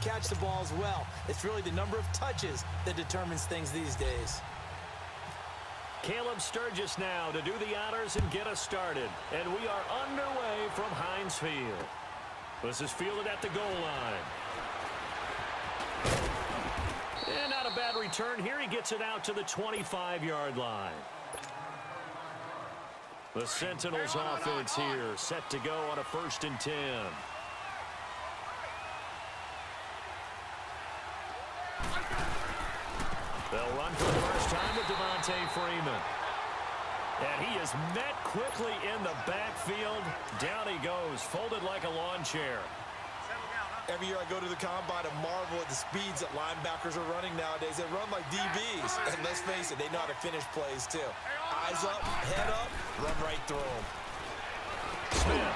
catch the ball as well. It's really the number of touches that determines things these days. Caleb Sturgis now to do the honors and get us started. And we are underway from Heinz Field. This is fielded at the goal line. And not a bad return here. He gets it out to the 25-yard line. The Sentinels offense here set to go on a 1st and 10. They'll run for the first time with Devontae Freeman. And he is met quickly in the backfield. Down he goes, folded like a lawn chair. Every year I go to the combine and marvel at the speeds that linebackers are running nowadays. They run like DBs. And let's face it, they know how to finish plays too. Eyes up, head up, run right through them. Smith.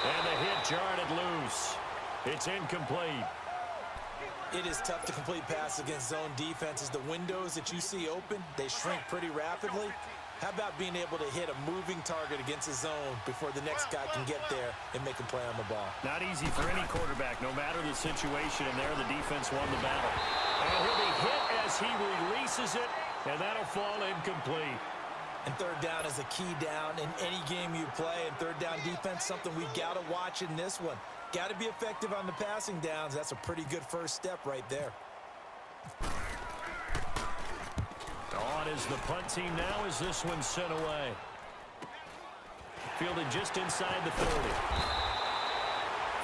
And the hit jarred it loose. It's incomplete. It is tough to complete passes against zone defenses. The windows that you see open, they shrink pretty rapidly. How about being able to hit a moving target against a zone before the next guy can get there and make a play on the ball? Not easy for any quarterback, no matter the situation, and there the defense won the battle. And he'll be hit as he releases it, and that'll fall incomplete. And third down is a key down in any game you play, and third down defense, something we've got to watch in this one. Got to be effective on the passing downs. That's a pretty good first step right there. On is the punt team now as this one's sent away. Fielded just inside the 30.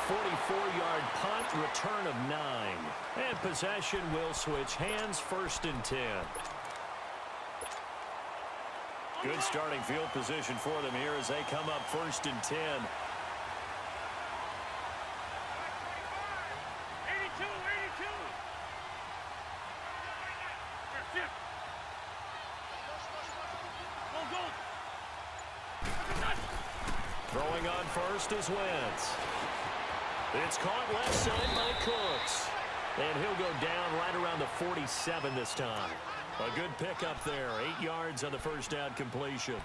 44-yard punt, return of 9. And possession will switch hands, 1st and 10. Good starting field position for them here as they come up 1st and 10. Throwing on first is Wentz. It's caught left side by Cooks. And he'll go down right around the 47 this time. A good pickup there. 8 yards on the first down completion.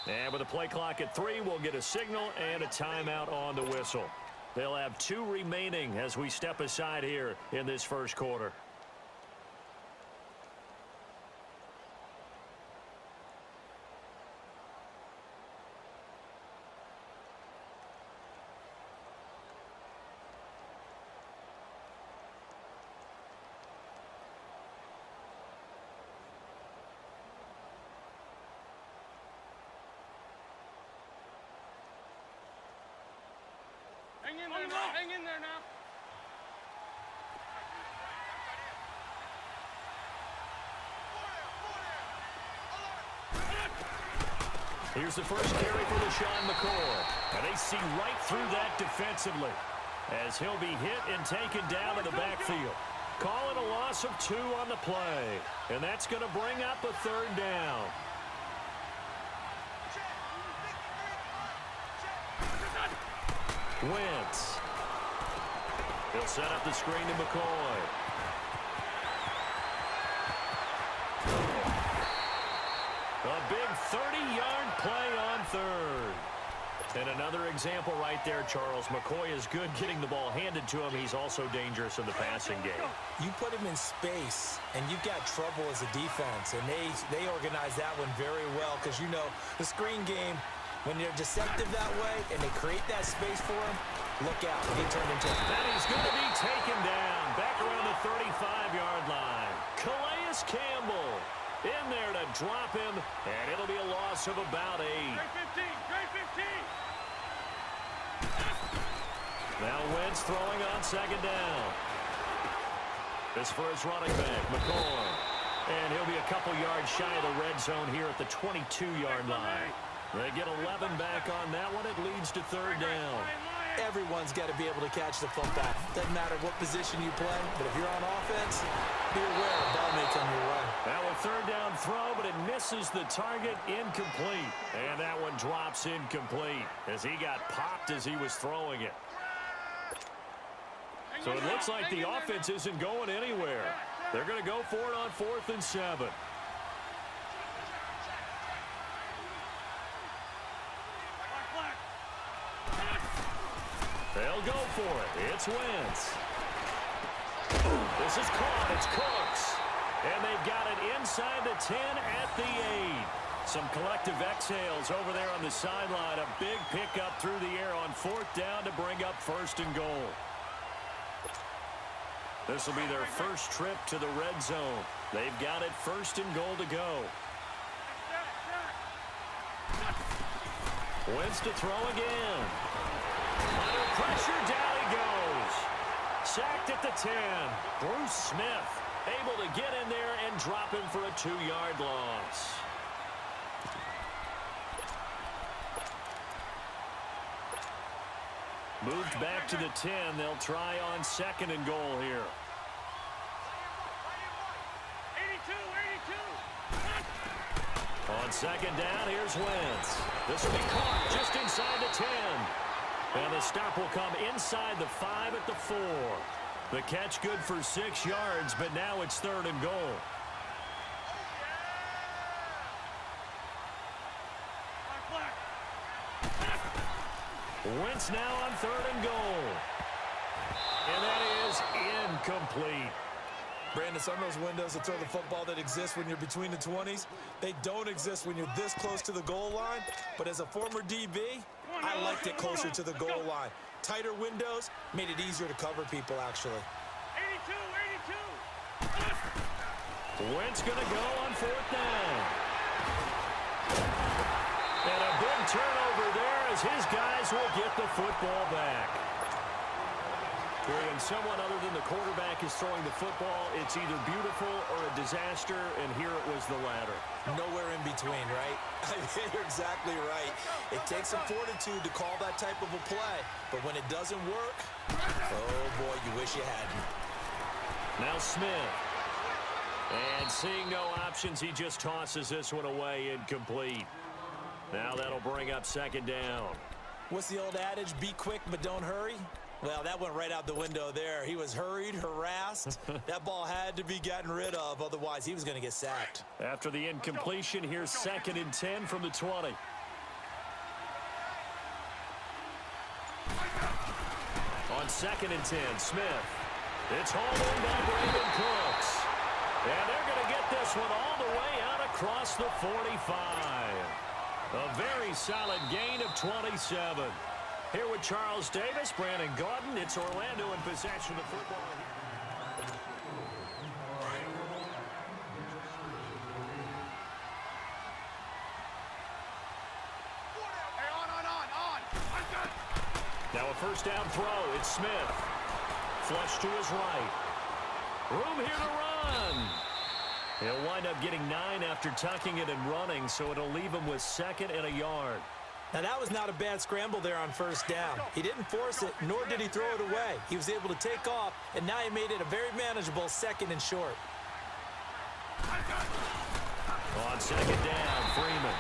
And with a play clock at 3, we'll get a signal and a timeout on the whistle. They'll have 2 remaining as we step aside here in this first quarter. Hang in there now. Here's the first carry for LaShawn McCoy. And they see right through that defensively as he'll be hit and taken down in the backfield. Calling a loss of 2 on the play. And that's going to bring up a 3rd down. Wentz. He'll set up the screen to McCoy. A big 30-yard play on 3rd. And another example right there, Charles. McCoy is good getting the ball handed to him. He's also dangerous in the passing game. You put him in space, and you've got trouble as a defense. And they organize that one very well because, you know, the screen game, when they're deceptive that way and they create that space for him, look out. He turned into a... And he's going to be taken down back around the 35-yard line. Calais Campbell in there to drop him, and it'll be a loss of about 8. Trey 15. Now Wentz throwing on 2nd down. This for his running back, McCoy. And he'll be a couple yards shy of the red zone here at the 22-yard line. They get 11 back on that one. It leads to 3rd down. Everyone's got to be able to catch the football. Doesn't matter what position you play, but if you're on offense, be aware a ball may come your way. Now a third down throw, but it misses the target, incomplete. And that one drops incomplete as he got popped as he was throwing it. So it looks like the offense isn't going anywhere. They're going to go for it on 4th and 7. They'll go for it. It's Wentz. This is caught. It's Cooks. And they've got it inside the 10 at the 8. Some collective exhales over there on the sideline. A big pickup through the air on 4th down to bring up 1st and goal. This will be their first trip to the red zone. They've got it 1st and goal to go. Wentz to throw again. Under pressure, down he goes. Sacked at the 10. Bruce Smith able to get in there and drop him for a 2-yard loss. Moved back to the 10. They'll try on 2nd and goal here. 82. On 2nd down, here's Wentz. This will be caught just inside the 10. And the stop will come inside the 5 at the 4. The catch good for 6 yards, but now it's 3rd and goal. Wentz now on 3rd and goal. And that is incomplete. Brandon, some of those windows to throw the football that exist when you're between the 20s, they don't exist when you're this close to the goal line. But as a former DB, I liked it closer to the goal line. Tighter windows made it easier to cover people, actually. 82. Wentz going to go on 4th down. And a big turnover there as his guys will get the football back. When someone other than the quarterback is throwing the football, it's either beautiful or a disaster, and here it was the latter. Nowhere in between, right? You're exactly right. It takes some fortitude to call that type of a play, but when it doesn't work, oh boy, you wish you hadn't. Now Smith. And seeing no options, he just tosses this one away, incomplete. Now that'll bring up 2nd down. What's the old adage? Be quick, but don't hurry. Well, that went right out the window there. He was hurried, harassed. That ball had to be gotten rid of, otherwise he was going to get sacked. After the incompletion, here's 2nd and 10 from the 20. On 2nd and 10, Smith. It's hauled in by Brandon Cooks. And they're going to get this one all the way out across the 45. A very solid gain of 27. Here with Charles Davis, Brandon Gaudin. It's Orlando in possession of the football. Now a 1st down throw. It's Smith. Flush to his right. Room here to run. He'll wind up getting 9 after tucking it and running, so it'll leave him with 2nd and a yard. Now, that was not a bad scramble there on 1st down. He didn't force it, nor did he throw it away. He was able to take off, and now he made it a very manageable 2nd and short. On 2nd down, Freeman.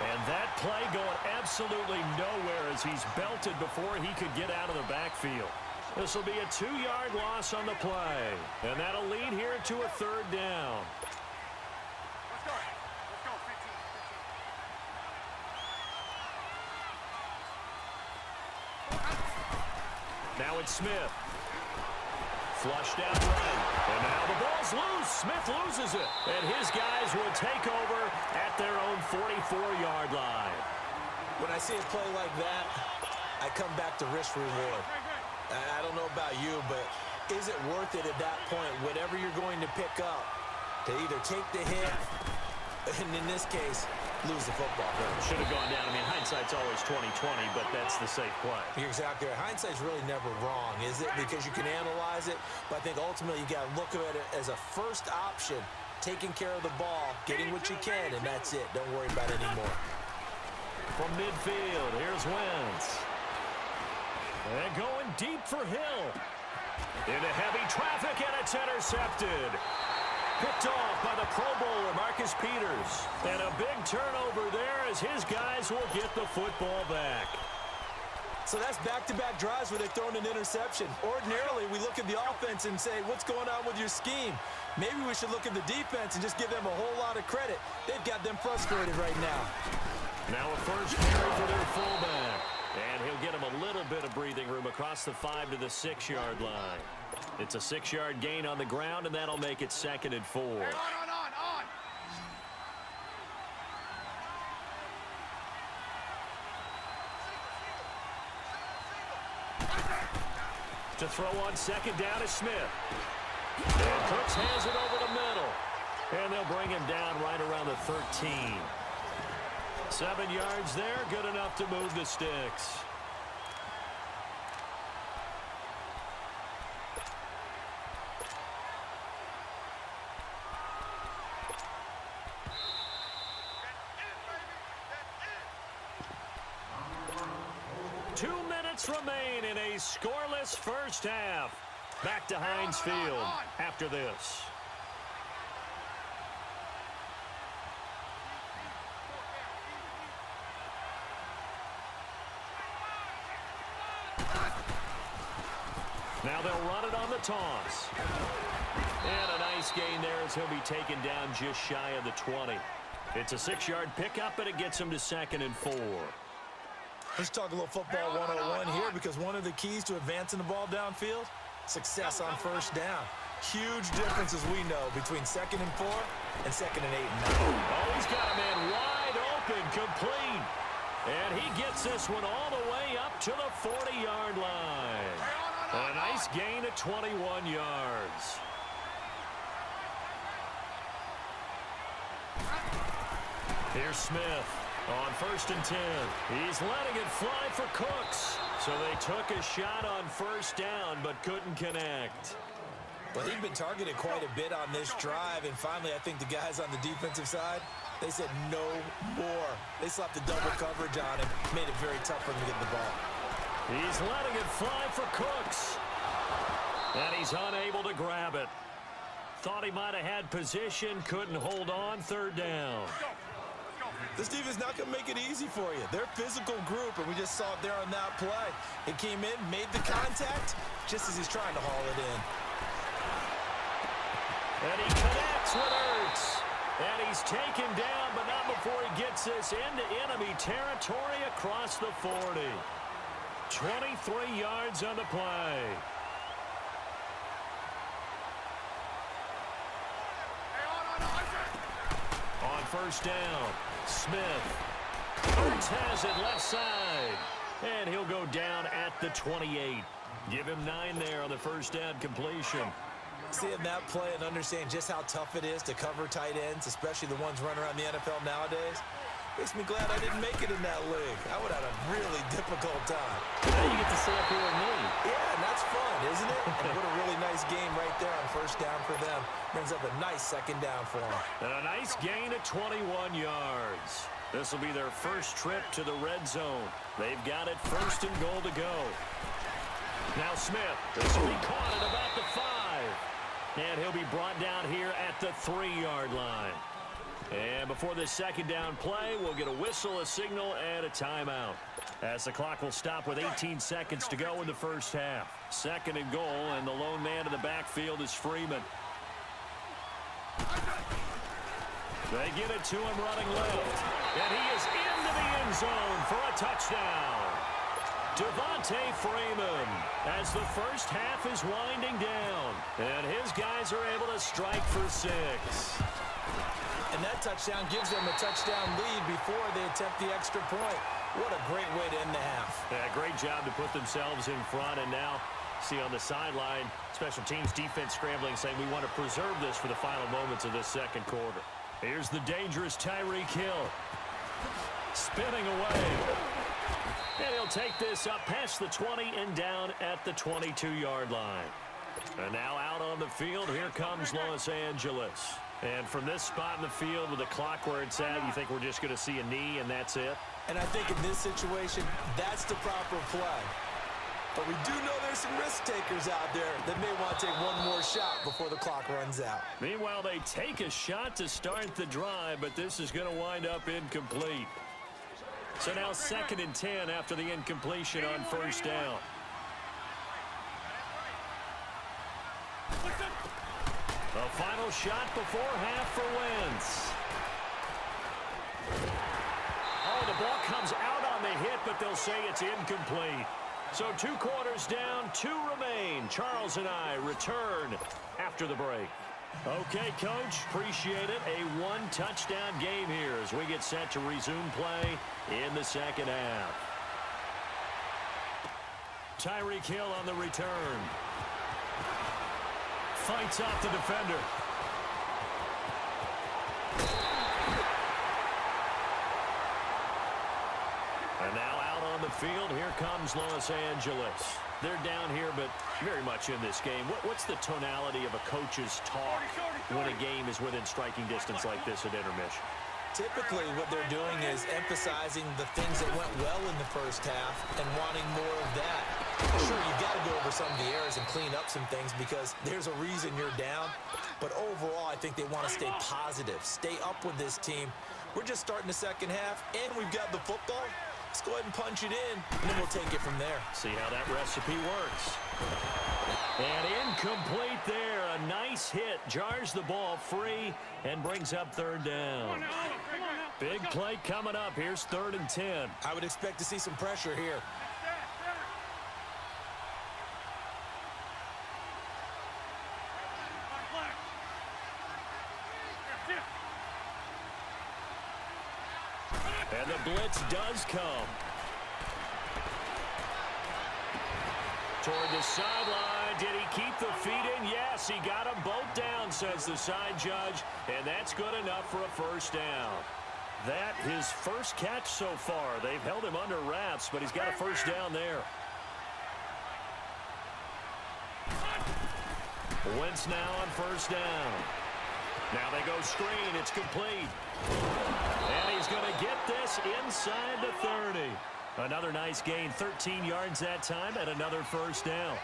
And that play going absolutely nowhere as he's belted before he could get out of the backfield. This will be a 2-yard loss on the play. And that'll lead here to a 3rd down. Now it's Smith. Flushed out right. And now the ball's loose. Smith loses it. And his guys will take over at their own 44-yard line. When I see a play like that, I come back to risk reward. I don't know about you, but is it worth it at that point, whatever you're going to pick up, to either take the hit, and in this case, lose the football? Should have gone down. I mean, hindsight's always 20/20, but that's the safe play. You're exactly right. Hindsight's really never wrong, is it? Because you can analyze it, but I think ultimately you got to look at it as a first option, taking care of the ball, getting what you can, and that's it. Don't worry about it anymore. From midfield, here's Wentz. And going deep for Hill. Into heavy traffic, and it's intercepted. Picked off by the Pro Bowler, Marcus Peters. And a big turnover there as his guys will get the football back. So that's back-to-back drives where they're throwing an interception. Ordinarily, we look at the offense and say, what's going on with your scheme? Maybe we should look at the defense and just give them a whole lot of credit. They've got them frustrated right now. Now a first carry for their fullback. And he'll get him a little bit of breathing room across the 5 to the 6-yard line. It's a 6-yard gain on the ground, and that'll make it 2nd and 4. On. To throw on 2nd down is Smith. And Cooks hands it over the middle. And they'll bring him down right around the 13. 7 yards there, good enough to move the sticks. Remain in a scoreless first half. Back to Heinz Field after this. Now they'll run it on the toss. And a nice gain there as he'll be taken down just shy of the 20. It's a 6-yard pickup, and it gets him to 2nd and 4. Let's talk a little football 101 here, because one of the keys to advancing the ball downfield, success on first down. Huge difference, as we know, between 2nd and 4 and 2nd and 8 and 9. Oh, he's got a man wide open, complete. And he gets this one all the way up to the 40-yard line. A nice gain of 21 yards. Here's Smith. On 1st and 10, he's letting it fly for Cooks. So they took a shot on first down, but couldn't connect. Well, he'd been targeted quite a bit on this drive, and finally I think the guys on the defensive side, they said no more. They slapped the double coverage on him, made it very tough for him to get the ball. He's letting it fly for Cooks. And he's unable to grab it. Thought he might have had position, couldn't hold on, 3rd down. This defense not going to make it easy for you. They're a physical group, and we just saw it there on that play. It came in, made the contact, just as he's trying to haul it in. And he connects with Ertz. And he's taken down, but not before he gets this into enemy territory across the 40. 23 yards on the play. On first down, Smith. Ertz has it left side. And he'll go down at the 28. Give him 9 there on the first down completion. Seeing that play and understand just how tough it is to cover tight ends, especially the ones running around the NFL nowadays, makes me glad I didn't make it in that league. I would have had a really difficult time. Now you get to sit up here with me. Yeah, and that's fun, isn't it? And what a really nice game right there on first down for them. Brings up a nice 2nd down for them. And a nice gain of 21 yards. This will be their first trip to the red zone. They've got it 1st and goal to go. Now Smith. This will be caught at about the 5. And he'll be brought down here at the 3-yard line. And before this 2nd down play, we'll get a whistle, a signal, and a timeout. As the clock will stop with 18 seconds to go in the first half. 2nd and goal, and the lone man in the backfield is Freeman. They get it to him running left. And he is into the end zone for a touchdown. Devontae Freeman as the first half is winding down. And his guys are able to strike for 6. And that touchdown gives them a touchdown lead before they attempt the extra point. What a great way to end the half. Yeah, great job to put themselves in front. And now, see on the sideline, special teams defense scrambling, saying we want to preserve this for the final moments of this 2nd quarter. Here's the dangerous Tyreek Hill. Spinning away. And he'll take this up past the 20 and down at the 22-yard line. And now out on the field, here comes Los Angeles. And from this spot in the field with the clock where it's at, you think we're just going to see a knee and that's it? And I think in this situation, that's the proper play. But we do know there's some risk takers out there that may want to take one more shot before the clock runs out. Meanwhile, they take a shot to start the drive, but this is going to wind up incomplete. So now 2nd and 10 after the incompletion on 1st down. The final shot before half for Wentz. Oh, the ball comes out on the hit, but they'll say it's incomplete. So 2 quarters down, 2 remain. Charles and I return after the break. Okay, Coach, appreciate it. A 1-touchdown game here as we get set to resume play in the 2nd half. Tyreek Hill on the return. Fights off the defender. And now out on the field, here comes Los Angeles. They're down here, but very much in this game. What's the tonality of a coach's talk when a game is within striking distance like this at intermission? Typically, what they're doing is emphasizing the things that went well in the first half and wanting more of that. Sure, you've got to go over some of the errors and clean up some things because there's a reason you're down. But overall, I think they want to stay positive, stay up with this team. We're just starting the 2nd half, and we've got the football. Let's go ahead and punch it in, and then we'll take it from there. See how that recipe works. And incomplete there. A nice hit. Jars the ball free and brings up 3rd down. Big play coming up. Here's 3rd and 10. I would expect to see some pressure here. And the blitz does come. Toward the sideline. Did he keep the feet in? Yes, he got them both down, says the side judge. And that's good enough for a 1st down. That his first catch so far. They've held him under wraps, but he's got a 1st down there. Wentz now on 1st down. Now they go screen. It's complete. And he's going to get this inside the 30. Another nice gain, 13 yards that time, and another 1st down.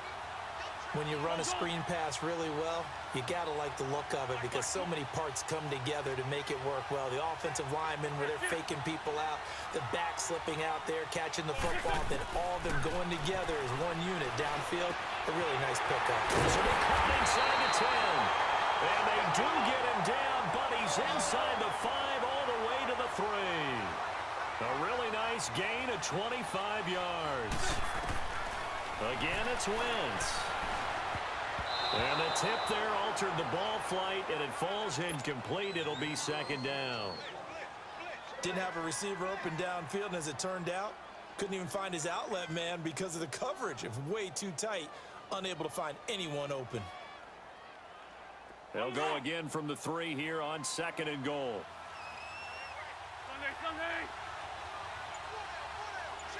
When you run a screen pass really well, you got to like the look of it because so many parts come together to make it work well. The offensive linemen, where they're faking people out, the back slipping out there, catching the football, then all of them going together as one unit downfield. A really nice pickup. So they come inside the 10. And they do get him down, but he's inside the 5 all the way to the 3. A really nice gain of 25 yards. Again, it's Wentz. And the tip there altered the ball flight, and it falls incomplete. It'll be 2nd down. Didn't have a receiver open downfield, and as it turned out, couldn't even find his outlet man because of the coverage. It was way too tight, unable to find anyone open. They'll go again from the 3 here on 2nd and goal.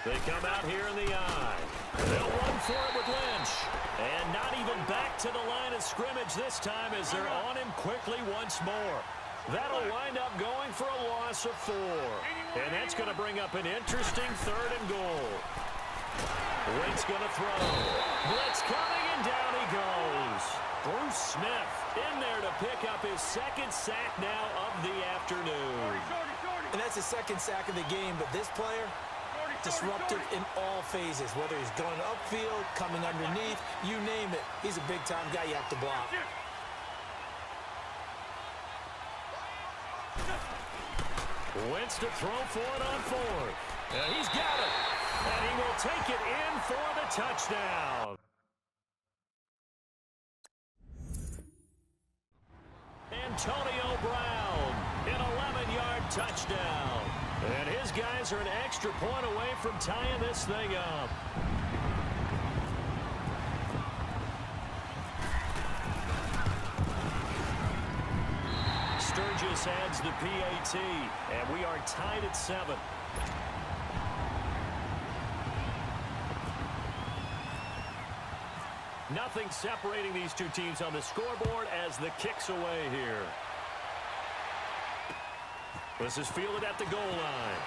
They come out here in the eye. They'll run for it with Lynch. And not even back to the line of scrimmage this time as they're on him quickly once more. That'll wind up going for a loss of 4. And that's going to bring up an interesting 3rd and goal. Wentz going to throw. Blitz coming, and down he goes. Bruce Smith in there to pick up his 2nd sack now of the afternoon. And that's his 2nd sack of the game, but this player, disruptive in all phases, whether he's going upfield, coming underneath, you name it. He's a big-time guy you have to block. Wentz to throw for it on 4th. And he's got it. And he will take it in for the touchdown. Antonio Brown, an 11-yard touchdown. And his guys are an extra point away from tying this thing up. Sturgis adds the PAT, and we are tied at 7. Nothing separating these two teams on the scoreboard as the kick's away here. This is fielded at the goal line.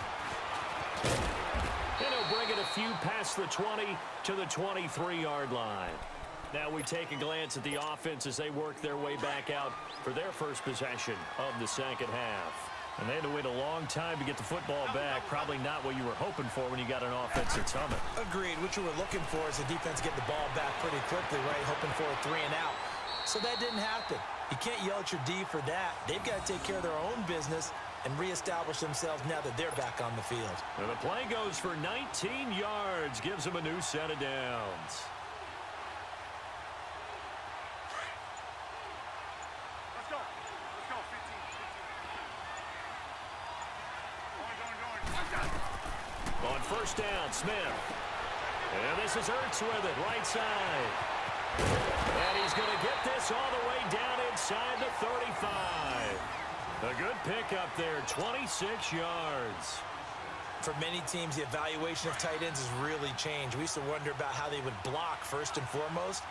And he'll bring it a few past the 20 to the 23-yard line. Now we take a glance at the offense as they work their way back out for their first possession of the second half. And they had to wait a long time to get the football back. Probably not what you were hoping for when you got an offense that's humming. Agreed. What you were looking for is the defense get the ball back pretty quickly, right? Hoping for a 3 and out. So that didn't happen. You can't yell at your D for that. They've got to take care of their own business and reestablish themselves now that they're back on the field. And the play goes for 19 yards. Gives them a new set of downs. On first down, Smith. And this is Ertz with it, right side. And he's going to get this all the way down inside the 35. A good pickup there, 26 yards. For many teams, the evaluation of tight ends has really changed. We used to wonder about how they would block first and foremost.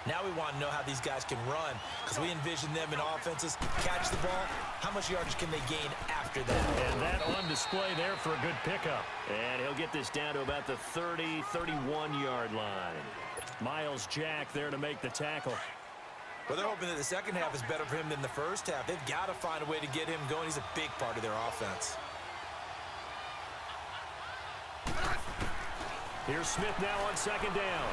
Now we want to know how these guys can run because we envision them in offenses, catch the ball. How much yardage can they gain after that? And that on display there for a good pickup. And he'll get this down to about the 30, 31-yard line. Miles Jack there to make the tackle. Well, they're hoping that the second half is better for him than the first half. They've got to find a way to get him going. He's a big part of their offense. Here's Smith now on second down.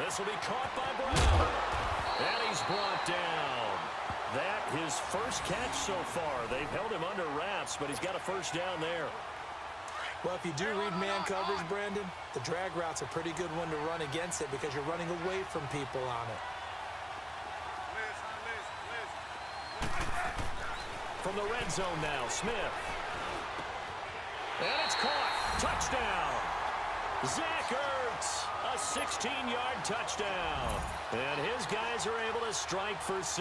This will be caught by Brown. And he's brought down. That his first catch so far. They've held him under wraps, but he's got a first down there. Well, if you do read man coverage, Brandon, the drag route's a pretty good one to run against it because you're running away from people on it. From the red zone now, Smith. And it's caught. Touchdown. Zach Ertz, a 16-yard touchdown. And his guys are able to strike for 6.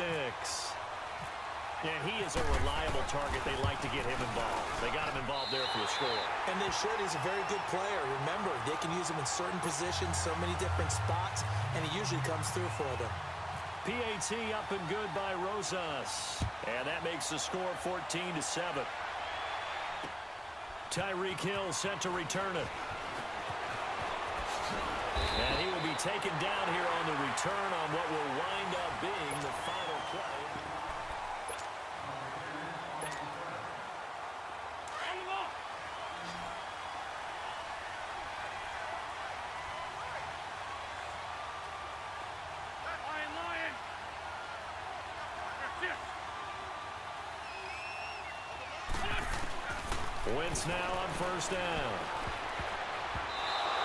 And he is a reliable target. They like to get him involved. They got him involved there for a score. And they should. He's a very good player. Remember, they can use him in certain positions, so many different spots, and he usually comes through for them. PAT up and good by Rosas. And that makes the score 14-7. Tyreek Hill set to return it. And he will be taken down here on the return on what will wind up being the final play. Wentz now on first down.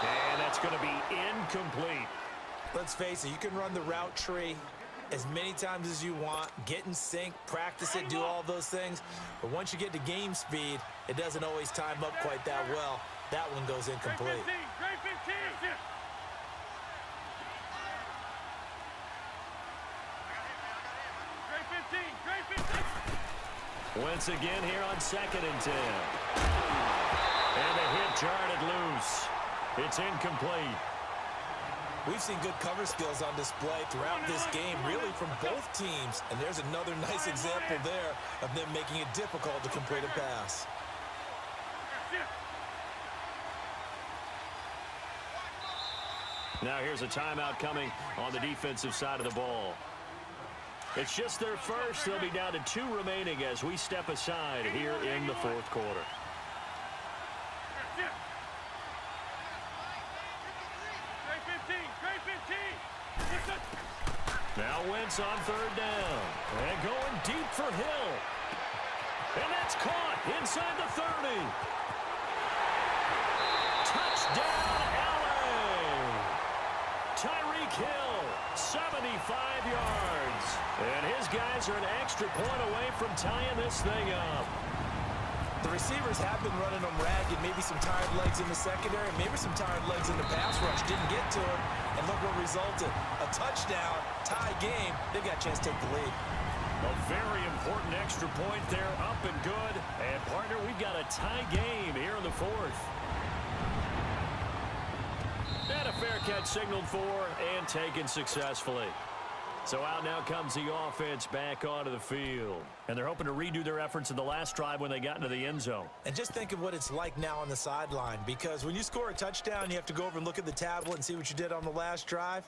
And that's going to be incomplete. Let's face it, you can run the route tree as many times as you want, get in sync, practice it, do all those things. But once you get to game speed, it doesn't always time up quite that well. That one goes incomplete. Wentz again here on 2nd and 10. And the hit jarred it loose. It's incomplete. We've seen good cover skills on display throughout this game, really from both teams. And there's another nice example there of them making it difficult to complete a pass. Now here's a timeout coming on the defensive side of the ball. It's just their first. They'll be down to 2 remaining as we step aside here in the 4th quarter. Now Wentz on 3rd down. And going deep for Hill. And that's caught inside the 30. Touchdown, LA! Tyreek Hill, 75 yards. And his guys are an extra point away from tying this thing up. The receivers have been running them ragged. Maybe some tired legs in the secondary, maybe some tired legs in the pass rush. Didn't get to it, and look what resulted. A touchdown, tie game. They've got a chance to take the lead. A very important extra point there, up and good. And, partner, we've got a tie game here in the 4th. And a fair catch signaled for and taken successfully. So out now comes the offense back onto the field. And they're hoping to redo their efforts in the last drive when they got into the end zone. And just think of what it's like now on the sideline, because when you score a touchdown, you have to go over and look at the tablet and see what you did on the last drive.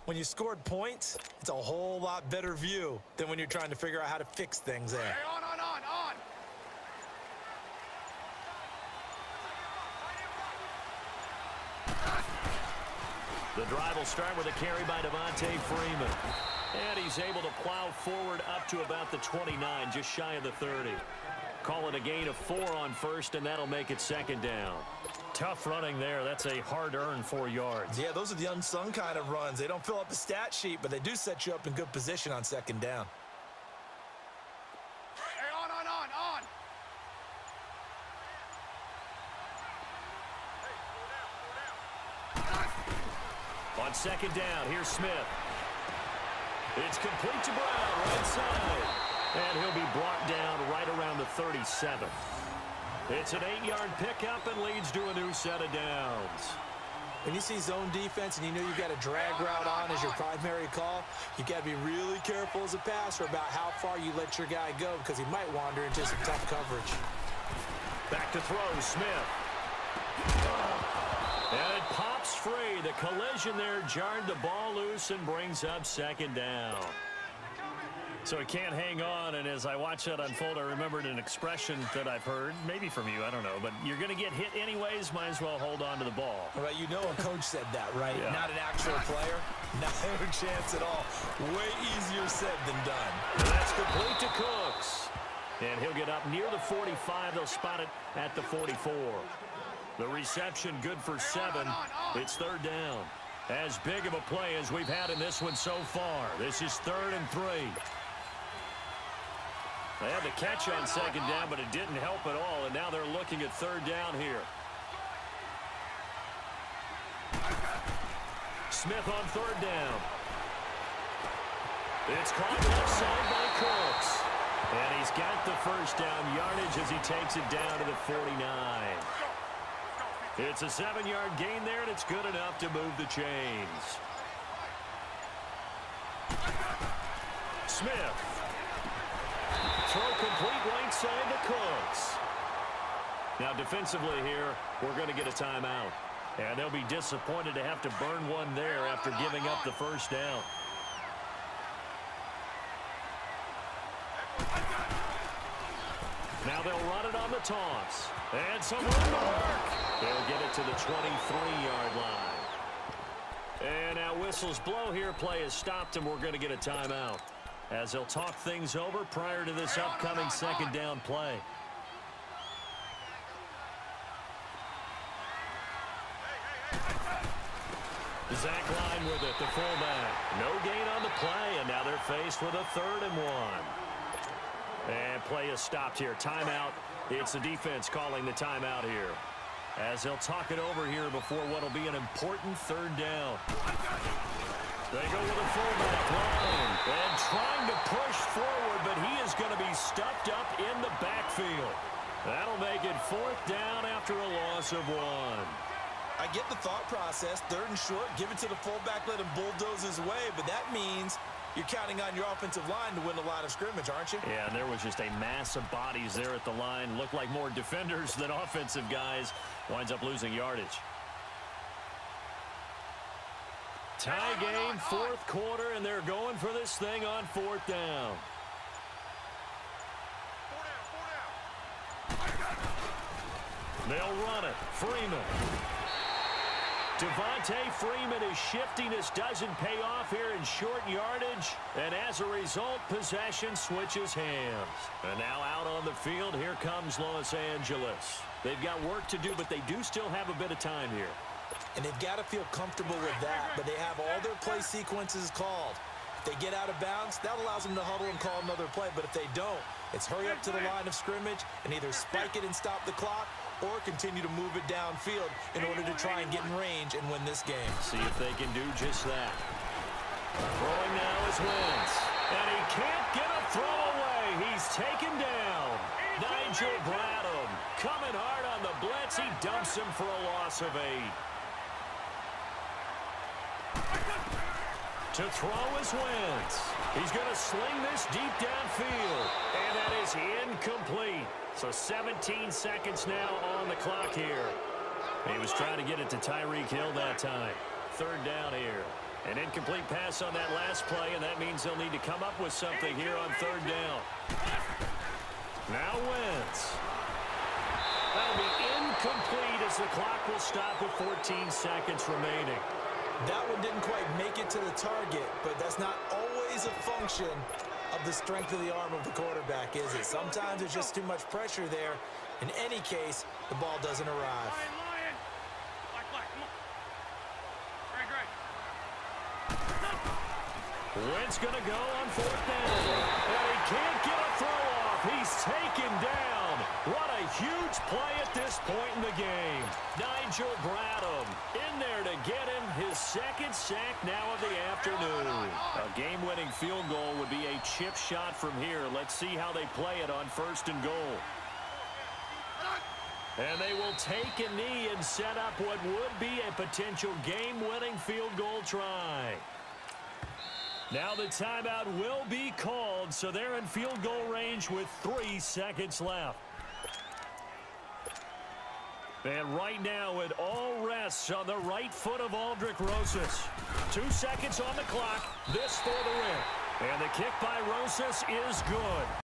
When you scored points, it's a whole lot better view than when you're trying to figure out how to fix things there. Hey, on. The drive will start with a carry by Devontae Freeman. And he's able to plow forward up to about the 29, just shy of the 30. Call it a gain of 4 on first, and that'll make it second down. Tough running there. That's a hard-earned 4 yards. Yeah, those are the unsung kind of runs. They don't fill up the stat sheet, but they do set you up in good position on second down. Hey, on. On second down, here's Smith. It's complete to Brown, right side. And he'll be brought down right around the 37. It's an 8-yard pickup and leads to a new set of downs. When you see zone defense and you know you've got a drag route on as your primary call, you got to be really careful as a passer about how far you let your guy go, because he might wander into some tough coverage. Back to throw, Smith. And it pops free. The collision there jarred the ball loose and brings up second down. So he can't hang on, and as I watch that unfold, I remembered an expression that I've heard, maybe from you, I don't know, but you're going to get hit anyways, might as well hold on to the ball. All right, you know a coach said that, right? Yeah. Not an actual player. Not a chance at all. Way easier said than done. That's complete to Cooks. And he'll get up near the 45. They'll spot it at the 44. The reception good for 7. It's third down. As big of a play as we've had in this one so far. This is 3rd and 3. They had the catch on second down, but it didn't help at all, and now they're looking at third down here. Smith on third down. It's caught left side by Cooks. And he's got the first down yardage as he takes it down to the 49. It's a 7-yard gain there, and it's good enough to move the chains. Smith. Throw complete right side to Cooks. Now defensively here, we're going to get a timeout. And they'll be disappointed to have to burn one there after giving up the first down. Now they'll run it on the toss. And some room to work. They'll get it to the 23-yard line. And now whistles blow here. Play has stopped, and we're going to get a timeout, as they'll talk things over prior to this upcoming second down play. Zach Line with it, the fullback. No gain on the play, and now they're faced with a 3rd and 1. And play is stopped here. Timeout. It's the defense calling the timeout here, as they'll talk it over here before what will be an important 3rd down. They go with a fullback line and trying to push forward, but he is going to be stuffed up in the backfield. That'll make it 4th down after a loss of 1. I get the thought process. 3rd and short, give it to the fullback, let him bulldoze his way, but that means you're counting on your offensive line to win the line of scrimmage, aren't you? Yeah, and there was just a mass of bodies there at the line. Looked like more defenders than offensive guys. Winds up losing yardage. Tie game, 4th quarter, and they're going for this thing on 4th down. They'll run it. Freeman. Devontae Freeman is shifting. This doesn't pay off here in short yardage. And as a result, possession switches hands. And now out on the field, here comes Los Angeles. They've got work to do, but they do still have a bit of time here. And they've got to feel comfortable with that, but they have all their play sequences called. If they get out of bounds, that allows them to huddle and call another play. But if they don't, it's hurry up to the line of scrimmage and either spike it and stop the clock or continue to move it downfield in order to try and get in range and win this game. See if they can do just that. Throwing now is Wentz. And he can't get a throw away. He's taken down. Nigel Bradham coming hard on the blitz. He dumps him for a loss of 8. To throw is Wentz. He's going to sling this deep downfield. And that is incomplete. So 17 seconds now on the clock here. He was trying to get it to Tyreek Hill that time. Third down here. An incomplete pass on that last play, and that means they'll need to come up with something here on third down. Now Wentz. That'll be incomplete as the clock will stop with 14 seconds remaining. That one didn't quite make it to the target, but that's not always a function of the strength of the arm of the quarterback, is it? Sometimes there's just too much pressure there. In any case, the ball doesn't arrive. Wentz going to go on fourth down. And he can't get a throw off. He's taken down. What a huge play at this point in the game. Nigel Bradham in there to get him his second sack now of the afternoon. A game-winning field goal would be a chip shot from here. Let's see how they play it on first and goal. And they will take a knee and set up what would be a potential game-winning field goal try. Now the timeout will be called, so they're in field goal range with 3 seconds left. And right now it all rests on the right foot of Aldrick Rosas. 2 seconds on the clock, this for the win. And the kick by Rosas is good.